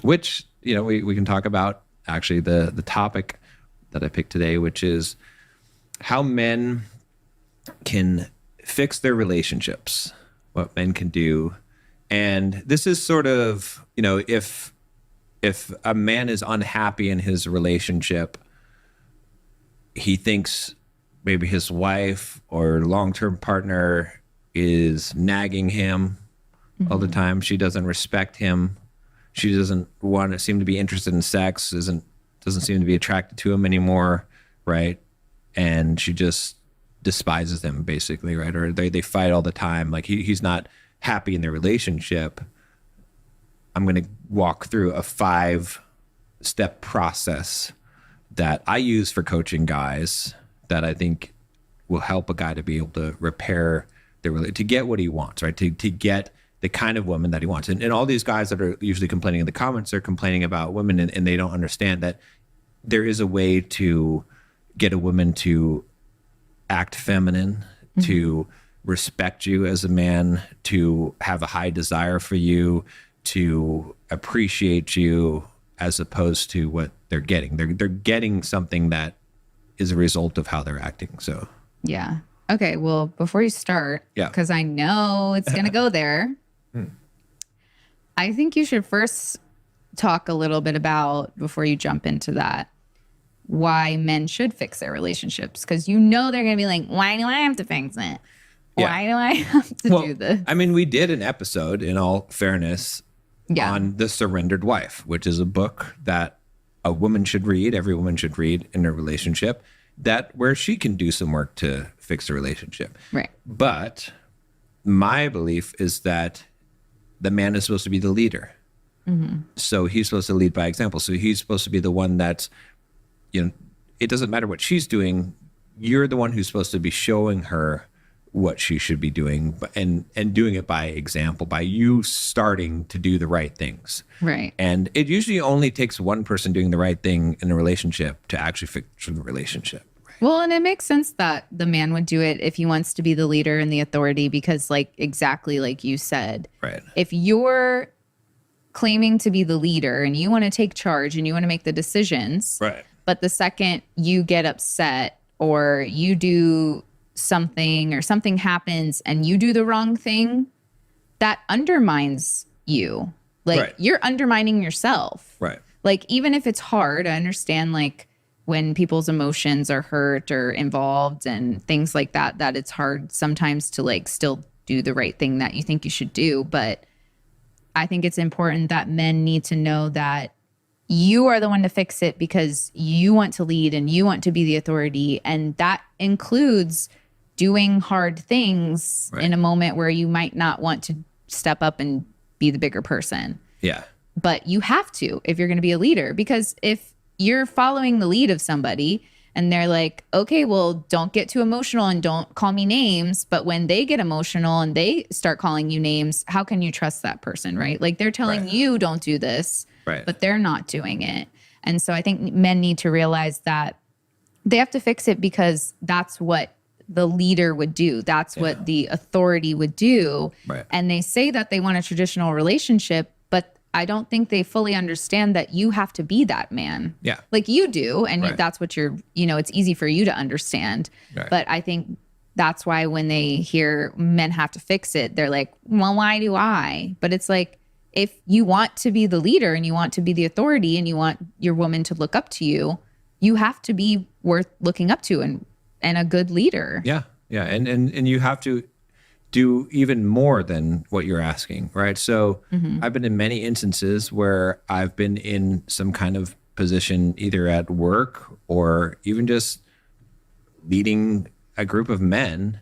which, we can talk about actually the topic that I picked today, which is how men can fix their relationships, what men can do. And this is sort of, if a man is unhappy in his relationship, he thinks maybe his wife or long-term partner is nagging him all the time. She doesn't respect him. She doesn't seem to be interested in sex, doesn't seem to be attracted to him anymore, right? And she just despises him, basically, right? Or they fight all the time. Like he's not happy in their relationship. I'm going to walk through a 5-step process that I use for coaching guys that I think will help a guy to be able to repair to get what he wants, right? To get the kind of woman that he wants. And all these guys that are usually complaining in the comments are complaining about women, and they don't understand that there is a way to get a woman to act feminine, to respect you as a man, to have a high desire for you, to appreciate you, as opposed to what they're getting. They're getting something that is a result of how they're acting. So yeah. Okay. Well, before you start, because I know it's going to go there, I think you should first talk a little bit about, before you jump into that, why men should fix their relationships. Because they're going to be like, why do I have to fix it? Why do I have to do this? I mean, we did an episode, in all fairness, on The Surrendered Wife, which is a book that a woman should read, every woman should read in a relationship, where she can do some work to fix a relationship. Right. But my belief is that the man is supposed to be the leader. So he's supposed to lead by example. So he's supposed to be the one that's, it doesn't matter what she's doing. You're the one who's supposed to be showing her what she should be doing, and doing it by example, by you starting to do the right things. Right. And it usually only takes one person doing the right thing in a relationship to actually fix the relationship. Right? Well, and it makes sense that the man would do it if he wants to be the leader and the authority, because exactly like you said, right. If you're claiming to be the leader and you want to take charge and you want to make the decisions, right. But the second you get upset or you do something or something happens and you do the wrong thing, that undermines you. Right. You're undermining yourself. Right. Even if it's hard, I understand when people's emotions are hurt or involved and things like that, that it's hard sometimes to still do the right thing that you think you should do. But I think it's important that men need to know that you are the one to fix it because you want to lead and you want to be the authority. And that includes doing hard things in a moment where you might not want to step up and be the bigger person. Yeah. But you have to if you're going to be a leader, because if you're following the lead of somebody and they're like, okay, well, don't get too emotional and don't call me names. But when they get emotional and they start calling you names, how can you trust that person, right? They're telling you don't do this, but they're not doing it. And so I think men need to realize that they have to fix it because that's what the leader would do. That's what the authority would do. Right. And they say that they want a traditional relationship, but I don't think they fully understand that you have to be that man. Yeah. You do. And that's what it's easy for you to understand. Right. But I think that's why when they hear men have to fix it, they're like, well, why do I? But it's if you want to be the leader and you want to be the authority and you want your woman to look up to you, you have to be worth looking up to and a good leader. Yeah. Yeah. And you have to do even more than what you're asking, right? So I've been in many instances where I've been in some kind of position, either at work or even just leading a group of men,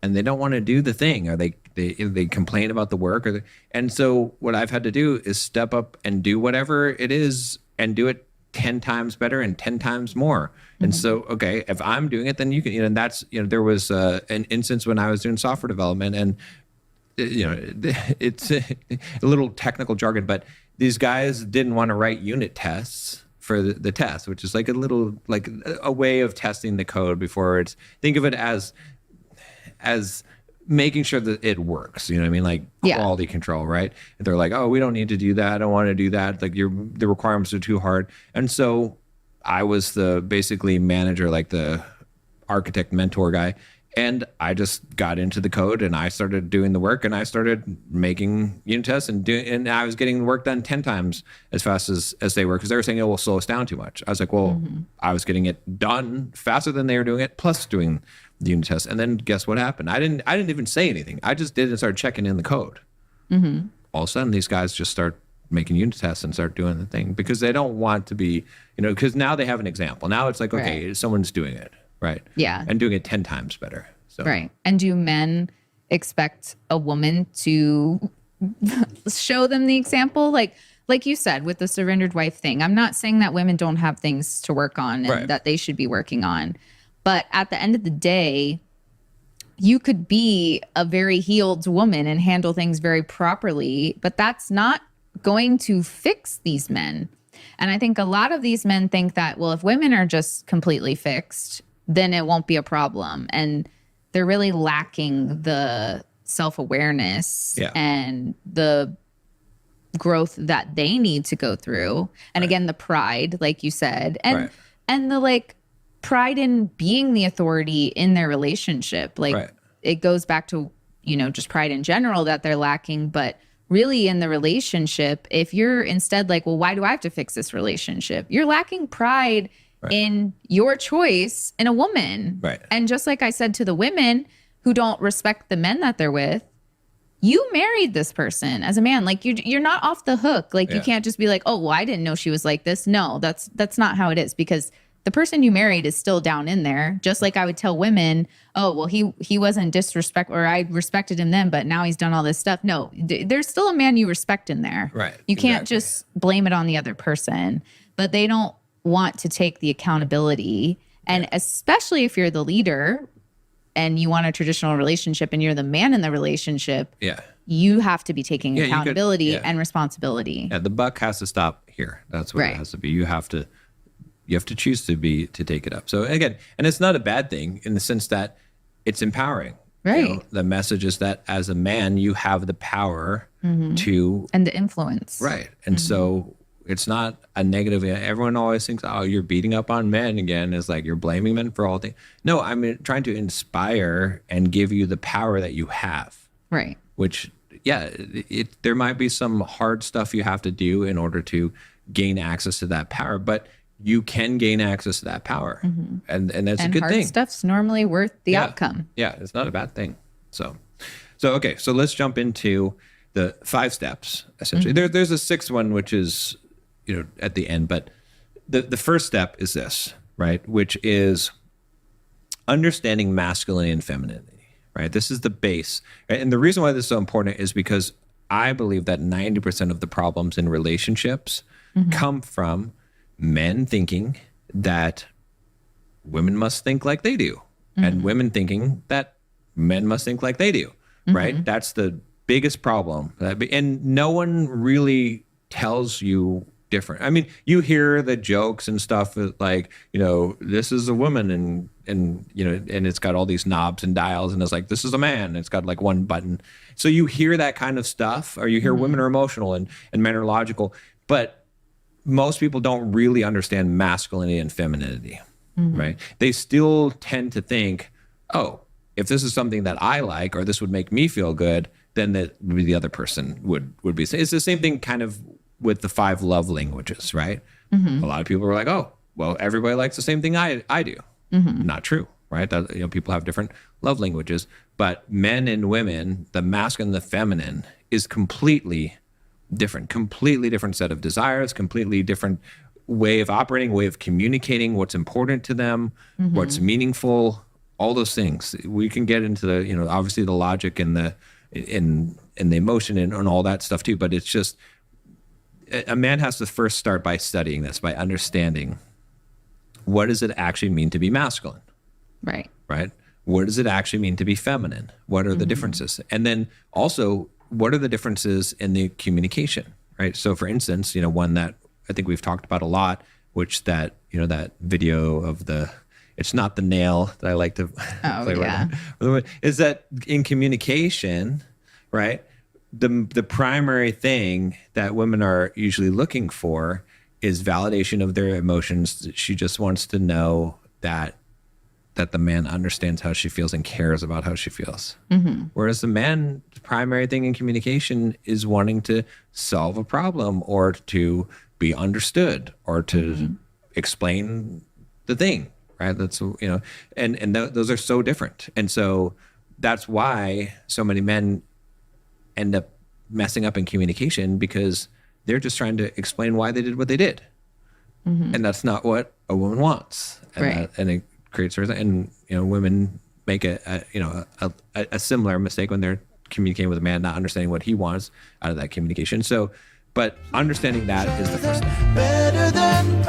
and they don't want to do the thing, or they complain about the work, and so what I've had to do is step up and do whatever it is and do it 10 times better and 10 times more. And so, okay, if I'm doing it, then you can, and that's, there was an instance when I was doing software development, and, it's a little technical jargon, but these guys didn't want to write unit tests for the test, which is a way of testing the code before think of it as making sure that it works. You know what I mean? Like Yeah. quality control, right? And they're like, oh, we don't need to do that. I don't want to do that. Like the requirements are too hard. And so I was the basically manager, like the architect mentor guy. And I just got into the code and I started doing the work and I started making unit tests and I was getting the work done 10 times as fast as they were, because they were saying it will slow us down too much. I was like, well, I was getting it done faster than they were doing it, plus doing the unit test. And then guess what happened? I didn't even say anything. I just did and started checking in the code. All of a sudden these guys just start making unit tests and start doing the thing, because they don't want to be, because now they have an example. Now it's like, okay, someone's doing it. Right. Yeah. And doing it 10 times better. So. Right. And do men expect a woman to show them the example? Like you said, with the surrendered wife thing, I'm not saying that women don't have things to work on and that they should be working on. But at the end of the day, you could be a very healed woman and handle things very properly, but that's not going to fix these men. And I think a lot of these men think that, well, if women are just completely fixed, then it won't be a problem. And they're really lacking the self-awareness and the growth that they need to go through. And again, the pride, like you said, and the like pride in being the authority in their relationship. Like it goes back to, just pride in general that they're lacking, but really in the relationship, if you're instead like, well, why do I have to fix this relationship? You're lacking pride in your choice in a woman. And just like I said to the women who don't respect the men that they're with, you married this person as a man. Like you're not off the hook. Like you can't just be like, oh, well, I didn't know she was like this. No, that's not how it is, because the person you married is still down in there. Just like I would tell women, oh, well, he wasn't disrespectful, or I respected him then, but now he's done all this stuff. No, there's still a man you respect in there. You can't just blame it on the other person. But they don't want to take the accountability. And especially if you're the leader and you want a traditional relationship and you're the man in the relationship, you have to be taking accountability and responsibility. The buck has to stop here. That's what it has to be. You have to choose to take it up. So again, and it's not a bad thing in the sense that it's empowering. The message is that as a man, you have the power to, and the influence. And so it's not a negative. Everyone always thinks, oh, you're beating up on men again. It's like you're blaming men for all things. No, I'm trying to inspire and give you the power that you have. Which, there might be some hard stuff you have to do in order to gain access to that power, but you can gain access to that power. And that's a good thing. Hard stuff's normally worth the outcome. It's not a bad thing. So okay, so let's jump into the 5 steps, essentially. There's a 6th one, which is, at the end, but the first step is this, right? Which is understanding masculinity and femininity, right? This is the base. Right? And the reason why this is so important is because I believe that 90% of the problems in relationships come from men thinking that women must think like they do, and women thinking that men must think like they do, right? That's the biggest problem. And no one really tells you different. I mean, you hear the jokes and stuff like, this is a woman and it's got all these knobs and dials, and it's like, this is a man, and it's got like one button. So you hear that kind of stuff, or you hear women are emotional and men are logical, but most people don't really understand masculinity and femininity, right? They still tend to think, oh, if this is something that I like, or this would make me feel good, then that the other person would be. It's the same thing kind of with the 5 love languages, right? A lot of people are like, oh, well, everybody likes the same thing I do. Not true, right? That, people have different love languages, but men and women, the masculine and the feminine, is completely different set of desires, completely different way of operating, way of communicating what's important to them, what's meaningful, all those things. We can get into the, obviously the logic and the emotion and all that stuff too, but it's just, a man has to first start by studying this, by understanding what does it actually mean to be masculine? Right. What does it actually mean to be feminine? What are the differences? And then also, what are the differences in the communication, right? So for instance, one that I think we've talked about a lot, which that video of the, it's not the nail that I like to play yeah. with, is that in communication, right? The primary thing that women are usually looking for is validation of their emotions. She just wants to know that the man understands how she feels and cares about how she feels. Whereas the man's primary thing in communication is wanting to solve a problem or to be understood or to explain the thing, right? That's, those are so different. And so that's why so many men end up messing up in communication, because they're just trying to explain why they did what they did. And that's not what a woman wants. And, and it creates her, and women make a similar mistake when they're communicating with a man, not understanding what he wants out of that communication. So, but understanding that is the first step. Better than